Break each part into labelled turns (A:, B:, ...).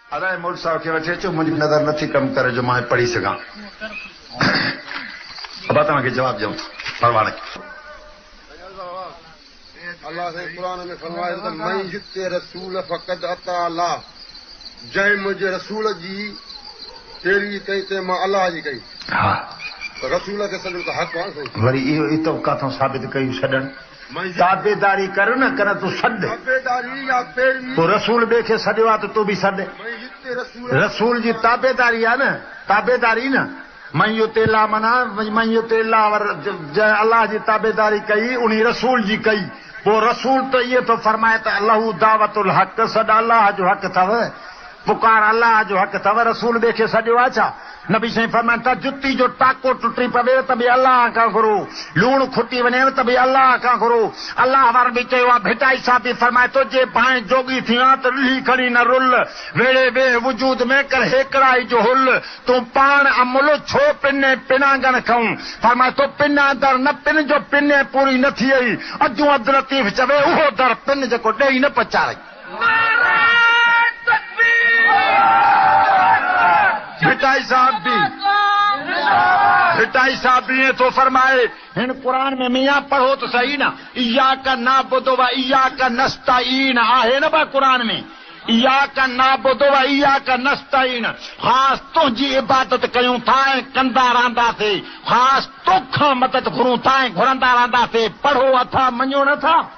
A: अरे मोल साहब खे वठी अचो, मुंहिंजी नज़र नथी कमु करे जो मां पढ़ी सघां। अब तव्हांखे जवाबु ॾियूं परवाने
B: अल्लाह से कुरान में फरमाए त मैं युते रसूल फक़द अता अल्लाह, जंहिं मुंहिंजे रसूल जी तेरी कई ते मां अल्लाह जी कई।
A: हा
B: रसूल खे सॼो त हक़ आहे।
A: वरी इहो काथों साबित कयूं छॾण? ताबेदारी कर न कर, तूं सॾ
B: ताबेदारी या पैरवी।
A: पोइ रसूल ॿिए खे सॾियो आहे त तूं बि सॾ। रसूल जी ताबेदारी आहे न, ताबेदारी न। मैं युतेला मना मैं युतेला अल्लाह जी ताबेदारी कई, उन रसूल जी कई। पोइ रसूल त इहो थो फरमाए त अल्लाह दावतुल हक़, सॾ अल्लाह जो हक़ अथव, पुकार अल्लाह जो हक़ अथव। रसूल ॿिए खे सॾियो आहे छा? नबी साईं फरमाइनि था जुती जो टाको टुटी पवे त बि अल्लाह खां घुरो, लूण खुटी वञे त बि अल्लाह खां घुरो। अल्लाह वार बि चयो आहे, भिटाई साहब बि फरमाए थो जे भाए जोगी थी आहे त ॾुही खणी न रुल, वेड़े वे वजूद में कर हेकड़ाई जो हुल, तूं पाण अमुल छो पिने पिनागन खऊं। फरमाए थो पिना दर न पिन जो पिने पूरी न थी वई, अॼु अधु लतीफ़ चवे उहो दर पिन जेको ॾेई न पचारई। भिटाई साहब भी तो फरमाए हिन कुरान में मियां पढ़ो तो सही ना, इय्याका नाबुदु व इय्याका नस्तईन आहे न बा कुरान में, इय्याका नाबुदु व इय्याका नस्तईन। ख़ास तुंहिंजी इबादत कयूं था ऐं कंदा रहंदासीं, ख़ास तोखां मदद घुरूं था ऐं घुरंदा रहंदासीं। पढ़ो अथा मञो नथा?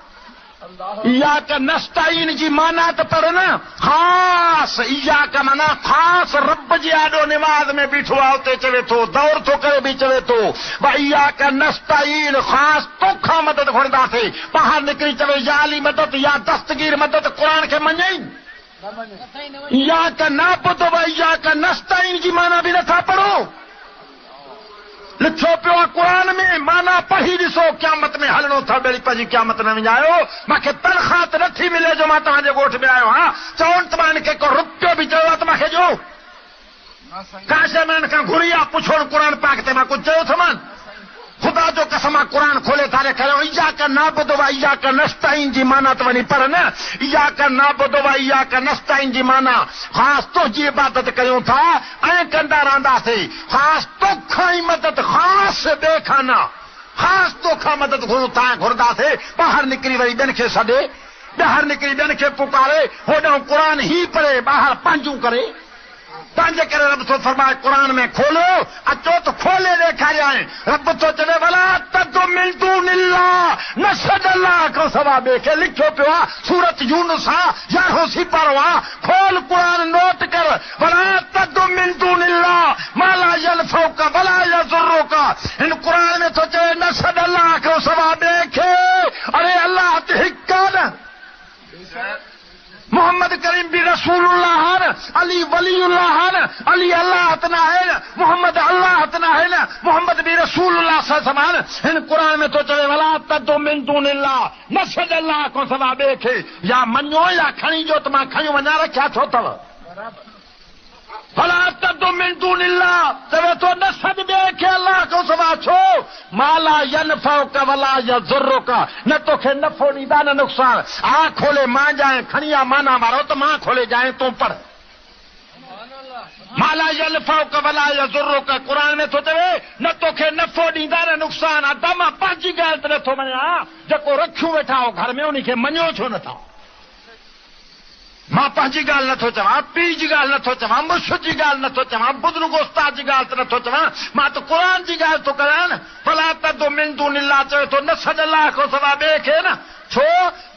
A: इय्याका नस्तईन जी माना त पर न ख़ास, इय्याका माना ख़ास रब जे आॾो निमाज़ में बीठो आहे, उते चवे थो दौर थो करे बि चवे थो भई इय्याका नस्तईन, ख़ास तोखां मदद घुरंदासीं। ॿाहिरि निकिरी चवे याली मदद या दस्तगीर मदद, क़ुरान खे मञई? इय्याका नाबुदु व इय्याका नस्तईन जी माना बि नथा पढ़ो। लिखियो पियो आहे क़ुरान में, माना पढ़ी ॾिसो, क़यामत में हलणो था बेड़ी पंहिंजी क़यामत न विञायो। मूंखे तनख़्वाह त नथी मिले जो मां तव्हांजे ॻोठ में आयो आहियां, चवनि त मां हिनखे को रुपयो बि चयो आहे त मूंखे ॾियो। का शइ में हिन खां घुरी आहे पुछोड़ क़ुरान पाक ते मां कुझु चयो थोमान? ख़ुदा जो कसम आहे क़ुरान खोले था ॾेखारियो, इय्याका नाबुदु व इय्याका नस्तईन जी माना त वञी पर न, इय्याका नाबुदु व इय्याका नस्तईन जी माना ख़ास तुंहिंजी इबादत कयूं था ऐं कंदा रहंदासीं, ख़ास तोखां ई मदद, ख़ास ॿिए खां न, ख़ास तोखां मदद घुरूं था ऐं घुरंदासीं। ॿाहिरि निकिरी वरी ॿियनि खे सॾे, ॿाहिरि निकिरी ॿियनि खे पुकारे, होॾां क़ुरान ई पढ़े, ॿाहिरि पंहिंजूं करे। पंहिंजे करे रब थो फरमाए क़ुरान में खोलो, अचो त खोले ॾेखारिया आहिनि। रब थो चवे भला तदु मिन दूनिल्लाह, न छॾ अल्लाह खां सवा ॿिए खे। लिखियो पियो आहे सूरत यूनुस आहे 11हों सिपारो आहे, खोल क़ुरान नोट कर, भला तदु मिन दूनिल्लाह मा ला यनफउका वला यज़ुरुका। हिन क़ुरान में थो चवे न छॾ अल्लाह खां सवा ॿिए खे। अरे अल्लाह त हिकु आहे न, मोहम्मद करीम भी रसूलुल्लाह है न, अली वलीउल्लाह है न, अली अल्लाह त न है न, मोहम्मद अल्लाह त न है न, मोहम्मद भी रसूलुल्लाह समान। हिन कुरान में तो चवे वला तदु मिन दूनिल्लाह, न छॾ अल्लाह को सवा ॿिए खे, या मञो या खणी जो त मां खणी वञा, रखिया छो अथव? भला तदु मिन दूनिल्लाह चवे थो न छॾ ॿिए खे अल्लाह को सवा छो? माला यनफउका वला यज़ुरुका, न तोखे नफ़ो ॾींदा न नुक़सान। आ खोले मां जाए, खणी आ माना वारो त मां खोले जाए, तूं पढ़। माला यनफउका वला यज़ुरुका क़ुरान में थो चवे न तोखे नफ़ो ॾींदा न नुक़सान। अदा मां पंहिंजी ॻाल्हि त नथो मञा, जेको रखियूं वेठा हो घर में उन खे मञो छो नथा? मां पंहिंजी ॻाल्हि नथो चवां, पीउ जी ॻाल्हि नथो चवां, मुर्शिद जी ॻाल्हि नथो चवां, बुज़ुर्ग उस्ताद जी ॻाल्हि त नथो चवां, मां त क़ुरान जी ॻाल्हि थो कयां न। भला तदु मिन दूनिल्लाह चवे थो न छॾ अल्लाह खां सवा ॿिए खे न, छो?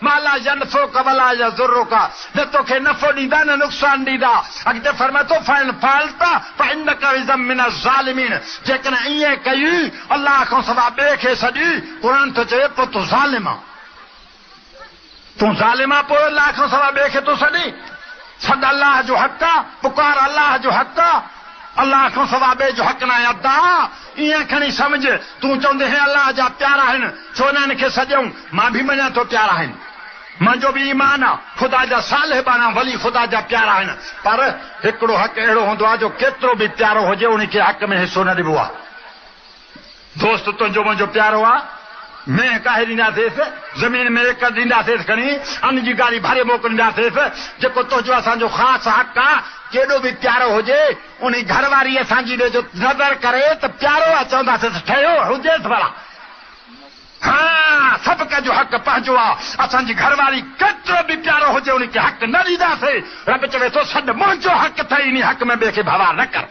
A: माला यनफउका वला यज़ुरुका, न तोखे नफ़ो ॾींदा न नुक़सान ॾींदा। अॻिते फरमाए थो फ़इन फ़अलता फ़इन्नका इज़म मिन ज़ालिमीन, जेकॾहिं ईअं कई अल्लाह खां सवा ॿिए खे सॾी, क़ुरान थो चवे पोइ तूं ज़ालिम आहे, तूं ज़ालिम आहे, पोइ अल्लाह खां सवा ॿिए खे तूं सॾी। सॾ अल्लाह जो हक़ आहे, पुकार अल्लाह जो हक़ आहे, अल्लाह खां सवा ॿिए जो हक़ न आहे। अदा ईअं खणी सम्झ, तूं चवंदे हे अल्लाह जा प्यारा आहिनि, छो न हिन खे सॼऊं? मां बि मञा थो प्यारा आहिनि, मुंहिंजो बि ईमान आहे, ख़ुदा जा सालिह बाना वली ख़ुदा जा प्यारा आहिनि, पर हिकिड़ो हक़ अहिड़ो हूंदो आहे जो केतिरो बि प्यारो हुजे उन खे हक़ में हिसो न ॾिबो आहे। दोस्त तुंहिंजो मुंहिंजो प्यारो आहे, मैं काहे ॾींदासीं ज़मीन में एक ॾींदासीं खणी अन जी गाड़ी भरे मोकिलींदासीं जेको तुंहिंजो असांजो ख़ासि हक़ आहे केॾो बि प्यारो हुजे उन घरवारी असांजी ॾे जो नज़र करे त प्यारो आहे चवंदासीं ठहियो हुजेसि भला हाँ सभु कंहिंजो हक़ पंहिंजो आहे असांजी घरवारी केतिरो बि प्यारो हुजे उनखे हक़ न ॾींदासीं रब चवे थो छॾ मुंहिंजो हक़ अथई इन हक़ में ॿिए खे भवा न कर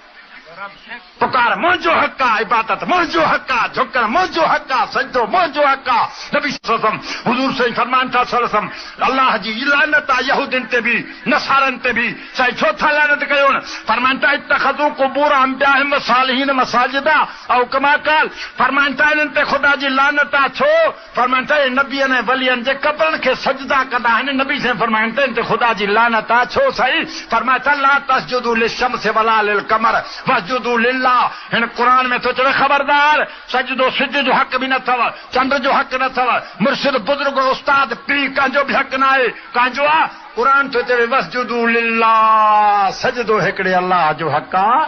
A: पुकार मुंहिंजो हक़ आहे इबादत मुंहिंजो हक़ आहे झुकण मुंहिंजो हक़ आहे सजदो मुंहिंजो हक़ आहे नबी सल्लल्लाहु हुज़ूर साईं फरमाइनि था सल्लल्लाहु अल्लाह जी लानत आहे यहूदियुनि ते बि नसारनि ते बि साईं छो था लानत कयो फरमाइनि था इत्तख़ज़ू क़ुबूर अंबियाहिम व सालिहीन मसाजिदा औ कमा क़ाल फरमाइनि था इन्हनि ते ख़ुदा जी लानत आहे छो फरमाइनि था नबियनि ऐं वलियनि जे कब्रनि खे सजदा कंदा आहिनि नबी साईं फरमाइनि था इन ते ख़ुदा जी लानत आहे छो साईं फरमाइनि था ला तस्जुदू लिशम्स वला लिलक़मर वस्जुदू लिल्लाह हिन क़ुरान में तो चवे खबरदार सजदो सिज जो हक़ भी न अथव चंड जो हक़ न अथव मुर्शिद बुजुर्ग उस्ताद पीउ कंहिंजो बि हक़ न आहे कंहिंजो आहे क़ुरान तो चवे वस्जुदू लिल्लाह सजदो हिकिड़े अल्लाह जो हक़ आहे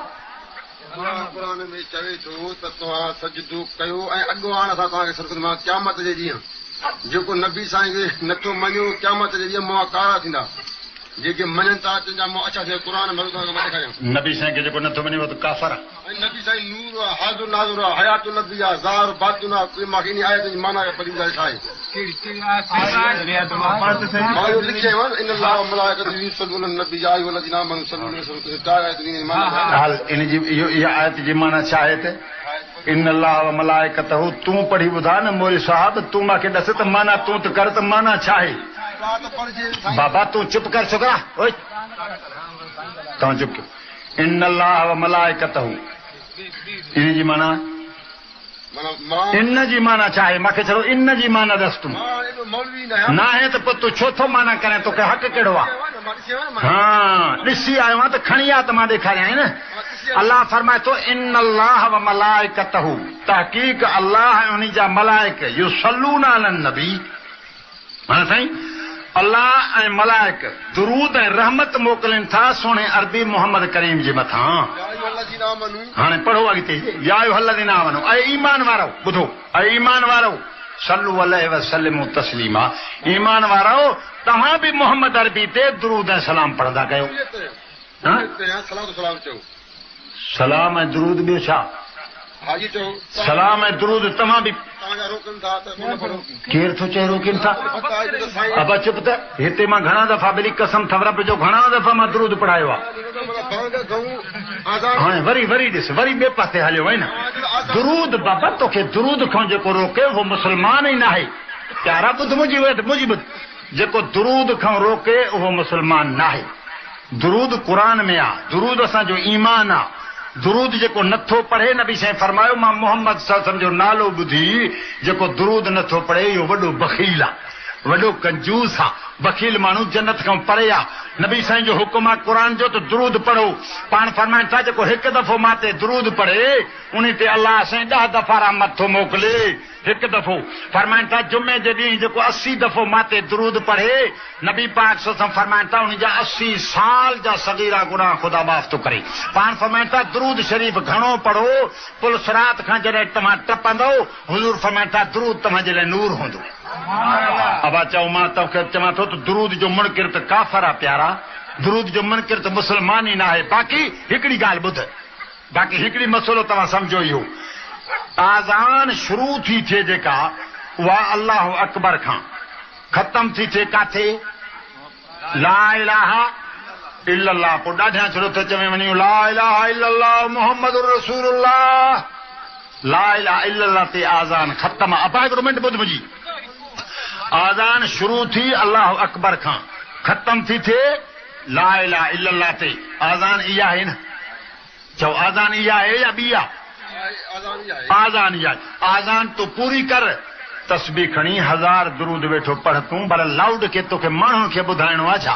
B: क़ुरान में चवे थो त तव्हां सजदो कयो ऐं अॻुवाण असां तव्हांखे सरकत मां क़यामत जे ॾींहुं जेको नबी साईं खे नथो मञियो क़यामत जे ॾींहुं मुंहुं कारा थींदा जेके मञनि था तुंहिंजा मुंहुं अछा थिया क़ुरान में ॾेखारियूं
A: नबी साईं खे जेको नथो मञे उहो त काफ़िर आहे
B: ऐं नबी साईं नूर आहे हाज़ुर नाज़ुर आहे हयात नबी आहे ज़ाहिर बातिन आहे कोई मूंखे इन आयत जी माना पढ़ींदा छा आहे मां लिखे इन अल्लाह व मलाइकतहू युसल्लून अलन नबी या अय्युहल्लज़ीना आमनू सल्लू अलैहि वसल्लम चार आयत जी माना
A: हाल इन जी इहा आयत जी माना छा आहे त इन अल्लाह व मलाइकतहू तूं पढ़ी ॿुधा न मोरी साहब तूं मूंखे ॾस त माना तूं त कर त माना छा आहे बाबा तू चुप कर छोकरा ओए तव्हां चुप कयो इन अल्लाह व मलाइकतहू इन जी माना इन जी माना छा आहे मूंखे चलो इन जी माना दस तूं न आहे त पोइ तूं छो थो माना करे तोखे हक़ कहिड़ो आहे हाँ ॾिसी आयो आहियां त खणी आ त मां ॾेखारियां न अल्लाह फरमाए थो इन अल्लाह व मलाइकतहू तहक़ीक़ अल्लाह ऐं उन जा मलाइक युसल्लून अलन नबी हाणे साईं अल्लाह ऐं मलाइक दुरूद ऐं रहमत मोकिलनि था सुहिणे अरबी मोहम्मद करीम जे मथां हाणे पढ़ो अॻिते या अय्युहल्लज़ीना आमनू ऐं ईमान वारो ॿुधो ऐं ईमान वारो सल्लू अलैहि वसल्लमु तस्लीमा ईमान वारो तव्हां बि मोहम्मद अरबी ते दुरूद ऐं सलाम पढ़ंदा कयो सलाम ऐं दुरूद ॿियो छा सलाम ऐं दुरूद तव्हां बि केरु थो चए रोकनि था अब चुप त हिते मां घणा दफ़ा बिली कसम थवरा पियो घणा दफ़ा मां दुरूद पढ़ायो आहे हाणे वरी वरी ॾिस वरी ॿिए पासे हलियो आहे न दुरूद बाबा तोखे दुरूद खां जेको रोके उहो मुस्लमान ई न आहे प्यारा ॿुध मुंहिंजी ॿुध जेको दुरूद खां रोके उहो मुस्लमान न आहे दुरूद क़ुरान में आहे दुरूद असांजो ईमान आहे दुरूद जेको नथो पढ़े नबी साईं फरमायो मां मोहम्मद सल्लल्लाहु जो नालो ॿुधी जेको दुरूद नथो पढ़े इहो वॾो बख़ील आहे वॾो कंजूस आहे बख़ील माण्हू जन्नत खां परे आहे नबी साईं जो हुकुम आहे क़ुरान जो त दुरूद पढ़ो पाण फरमाइनि था जेको हिकु दफ़ो मां ते दुरूद पढ़े उन ते अल्लाह साईं 10 दफ़ा रहमत थो मोकिले हिकु दफ़ो फरमाइनि था जुमे जे ॾींहुं जेको 80 दफ़ो मां ते दुरूद पढ़े नबी पाक सल्लल्लाहु फरमाइनि था उन जा 80 साल जा सगीरा गुनाह ख़ुदा माफ़ थो करे पाण फरमाइनि था दुरूद शरीफ़ घणो पढ़ो पुल सिरात खां जॾहिं तव्हां टपंदो हुज़ूर फरमाइनि था दुरूद तव्हांजे लाइ नूर हूंदो अब चओ मां तोखे चवां थो त दुरूद जो मुनकिर त काफ़िर आहे प्यारा दुरूद जो मुनकिर त मुस्लमान ई न आहे बाक़ी हिकिड़ी ॻाल्हि ॿुध बाक़ी हिकिड़ी मसइलो तव्हां सम्झो इहो आज़ान शुरू थी थिए जेका उहा अल्लाह अकबर खां ख़तम थी थिए काथे ला इलाहा इल्लल्लाह पोइ ॾाढियां छड़ो थो चवे वञूं ला इलाहा इल्लल्लाह मुहम्मदुर रसूलुल्लाह ला इलाहा इल्लल्लाह ते आज़ान ख़तम आहे अब हिकिड़ो मिंट ॿुध मुंहिंजी आज़ान शुरू थी अल्लाह अकबर खां ख़तम थी थिए ला इलाहा इल्लल्लाह ते आज़ान इहा आहे न चओ आज़ान इहा आहे या ॿी आहे आज़ान इहा आज़ान तूं पूरी कर तस्बीह खणी 1000 दुरूद वेठो पढ़ तूं पर लाउड खे तोखे माण्हुनि खे ॿुधाइणो आहे छा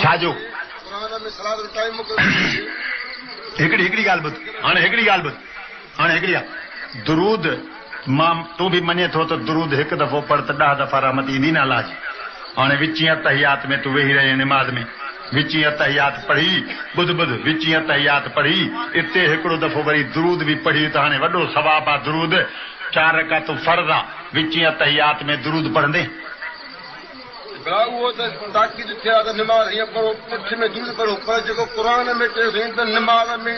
A: छाजो हिकिड़ी ॻाल्हि ॿुध हाणे हिकिड़ी ॻाल्हि ॿुध हाणे हिकिड़ी ॻाल्हि दुरूद मां तूं बि मञे थो त दुरूद हिकु दफ़ो पढ़ त 10 दफ़ा रहमत ईंदी न अलाह जी हाणे विची तहियात में तूं वेही रहे निमाज़ में विची अतहियात पढ़ी बुध बुध विची अतहियात पढ़ी इते हिकिड़ो दफ़ो वरी दुरूद भी पढ़ी त हाणे वॾो सवाब आहे दुरूद 4 रकातूं फर्ज़ आहे विची अतहियात में दुरूद पढ़ंदे
B: उहो त ताक़ीद थिया त निमाज़ ईअं पढ़ो पुठ में दुरूद पढ़ो पर जेको क़ुर में चयो त निमाज़ में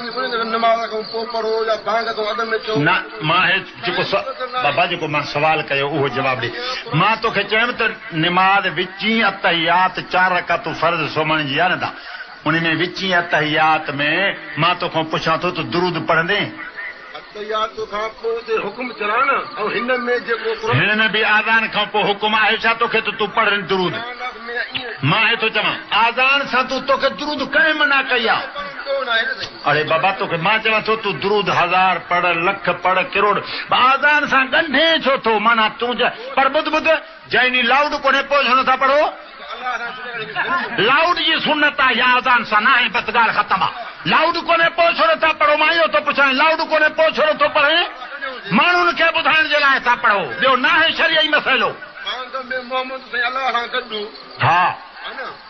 B: निमाज़ खां पोइ पढ़ो या भांग खां अॻु में चयो
A: न मां जेको बाबा जेको मां सवाल कयो उहो जवाबु ॾे मां तोखे चयुमि त निमाज़ विची अतहियात 4 रकातूं फर्ज़ सुम्हण जी आहे न ता उन में विची अतहियात में मां तोखां पुछां थो त दुरूद पढ़ंदे
B: अतहियात खां पोइ हुकुम चला न ऐं हिन में जेको
A: हिन में बि आज़ान खां पोइ हुकुम आहे छा तोखे त तूं पढ़ दुरूद मां हे थो चवां आज़ान सां तोखे दुरूद कंहिं मना कई आहे अरे बाबा तोखे मां चवां थो तूं दुरूद 1000 पढ़ लख पढ़ करोड़ आज़ान सां ॻंढे छो थो माना तूं पर ॿुध जंहिं लाउड कोन्हे पोइ छो नथा पढ़ो लाउड जी सुन्नत आहे या आज़ान सां न आहे बस ॻाल्हि ख़तम आहे लाउड कोन्हे पोइ छो नथा पढ़ो मां इहो थो पुछां लाउड कोन्हे पोइ छो नथो पढ़े माण्हुनि खे ॿुधाइण जे लाइ था पढ़ो ॿियो न आहे शरीअ मसइलो हा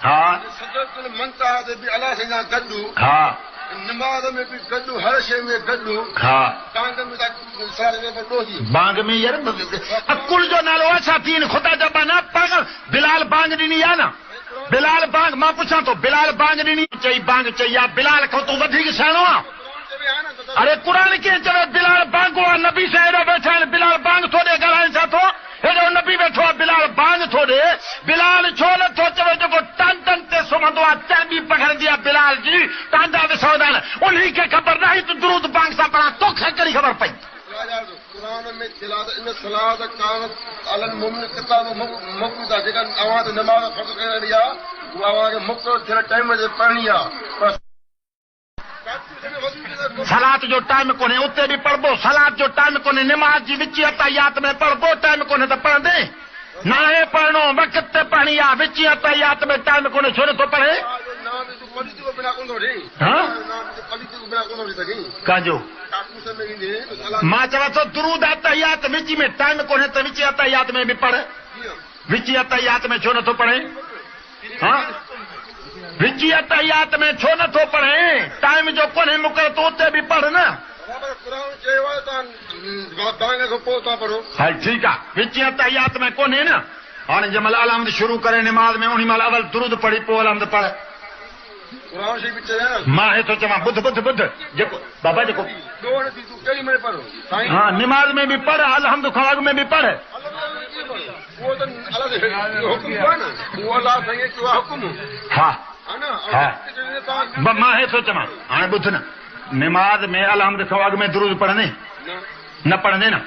A: हा हा
B: निमाज़ में बि गॾु हर शइ में गॾु
A: हा
B: बांग में
A: यार अकुल जो नालो आहे छा तीन ख़ुदा जा बना पागल बिलाल बांग ॾिनी आहे न बिलाल बांग मां पुछां थो बिलाल बांग ॾिनी चई बांग चई आहे बिलाल खां तूं वधीक सियाणो आहे अरे क़ुर कीअं चवे बिलाल बांगो आहे नबी सां हेॾो वेठा आहिनि बिलाल बांग थो ॾे ॻाल्हाइनि छा थो हेॾो नबी वेठो आहे बिलाल बांग थो ॾे बिलाल छो नथो चवे जेको टन ते सुम्हंदो आहे चांदी पकड़ंदी आहे बिलाल जी टांडा विसवंदा आहिनि उन खे ख़बर न आहे त दुरूद बांग सां पढ़ा तोखे कहिड़ी ख़बर पई
B: क़ुर में इन सलाद कानत अलल मुमिन किताब मुक़्तदा जेका आवाज़ निमाज़ फर्ज़ कयलि आहे उहा आवाज़ मुक़्तद थियल टाइम ते पढ़णी आहे
A: सलात जो टाइम कोन्हे उते बि पढ़बो सलात जो टाइम कोन्हे निमाज़ जी विची अतहियात में पढ़बो टाइम कोन्हे त पढ़ंदे न आहे पढ़णो वक़्त ते पढ़णी आहे विची अतहियात में टाइम कोन्हे छो नथो पढ़े काजो मां चवां थो दुरूद अतहियात विची में टाइम कोन्हे त विची अतहियात में बि पढ़ विची अतहियात में छो नथो पढ़े हा विची अतहियात में छो नथो पढ़े टाइम जो कोन्हे मुक़रर तो उते बि पढ़ न हल ठीकु आहे विची अतहियात में कोन्हे न हाणे जंहिं महिल अलहम्द शुरू करे निमाज़ में उन महिल अवल दुरूद पढ़ी पोइ अलहम्द पढ़ मां हे थो चवां ॿुध जेको बाबा जेको हा निमाज़ में बि पढ़ अलहम्द खां अॻु में बि पढ़ हा मां हे थो चवां हाणे ॿुध न निमाज़ में अलहम्द खां अॻु में दुरूद पढ़ंदे न पढ़ंदे न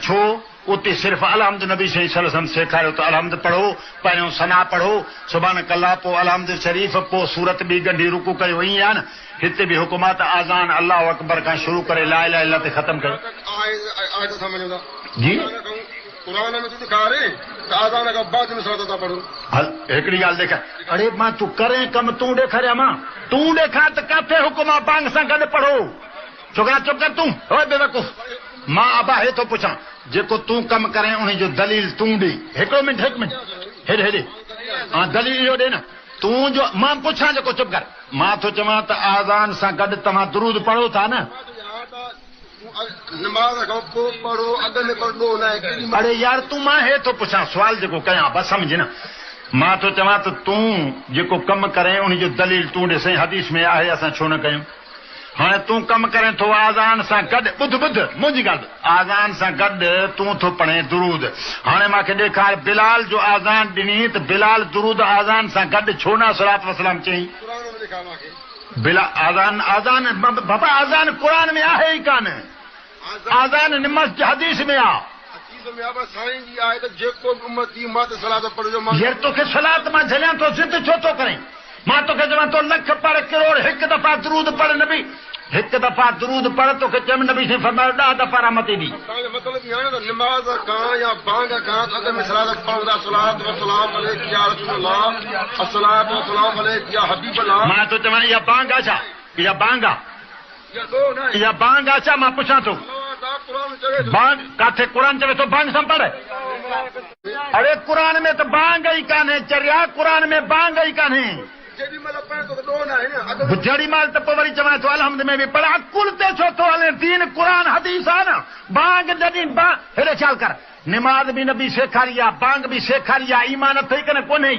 A: छो उते सिर्फ़ अलहम्द नबी सही वसल्लम सेखारियो त अलहम्द पढ़ो पहिरियों सना पढ़ो सुभान कल्ला पोइ अलहम्द शरीफ़ पोइ सूरत बि गंढी रुकू कयो ईअं आहे न हिते बि हुकूमत आज़ान अल्लाह अकबर खां शुरू करे ला इलाहा इल्लल्लाह ते ख़तम कयो जी
B: क़ुर में तूं ॾेखारे त आज़ान खां बाद में सलात था पढ़ो
A: हल हिकिड़ी ॻाल्हि ॾेखार अरे मां तूं करे कमु तूं ॾेखारिया मां तूं ॾेखार त किथे हुकुम आहे बांग सां गॾु पढ़ो छोकिरा चुप कर तूं ओए बेवकूफ़ मां अबा हे थो पुछां जेको तूं कमु करे उन जो दलील तूं ॾे हिकिड़ो मिंट हेॾे हा दलील इहो ॾे न तूं जो मां पुछां जेको चुप कर मां थो चवां त आज़ान सां गॾु तव्हां दुरूद पढ़ो था न
B: निमाज़ खां पोइ पढ़ो अॻु में पढ़ो न
A: अरे यार तूं मां हे थो पुछां सुवाल जेको कयां बसि सम्झ न मां थो चवां त तूं जेको कमु करे उन जो दलील तूं ॾे साईं हदीस में आहे असां छो न कयूं हाणे तूं कमु करे थो आज़ान सां गॾु ॿुध मुंहिंजी ॻाल्हि आज़ान सां गॾु तूं थो पढ़े दुरूद हाणे मूंखे ॾेखार बिलाल जो आज़ान ॾिनी त बिलाल दुरूद आज़ान सां गॾु छो न सलात वसलाम चई आज़ान बाबा आज़ान क़ुर में आहे ई कान आज़ान निमस हदीस में आहे यार तोखे सलात मां झलियां थो ज़िद छो थो करें मां तोखे चवां थो लख पढ़ करोड़ हिकु दफ़ा दुरूद पढ़ नबी हिकु दफ़ा दुरूद पढ़ तोखे चम नबी से फरमायो 10 दफ़ा रहमत ईंदी
B: निमाज़ खां या बांग खां अॻु में सलात पढ़ंदा सलात वसलाम अलैक या रसूल अल्लाह अस्सलातु वसलाम अलैक या हबीब अल्लाह
A: मां तो चवां इहा बांग आहे छा इहा बांग आहे इहा बांग आहे छा मां पुछां थो बांग काथे क़ुर चवे थो बांग सां पढ़ अरे क़ुर में त बांग ई कान्हे चरिया क़ुर में बांग ई कान्हे
B: जेॾी महिल पए थो त ॾोह न आहे न
A: जड़ी माल त पोइ वरी चवां थो अलहमद में बि पर अकुल ते छो थो हले दीन क़ुर हदीस आहे न बांग जॾहिं हेॾे ख़्याल कर निमाज़ बि नबी सेखारी आहे बांग बि सेखारी आहे ईमान अथई की न कोन्हे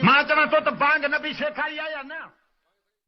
A: मां चवां थो त बांग नबी सेखारी आहे या न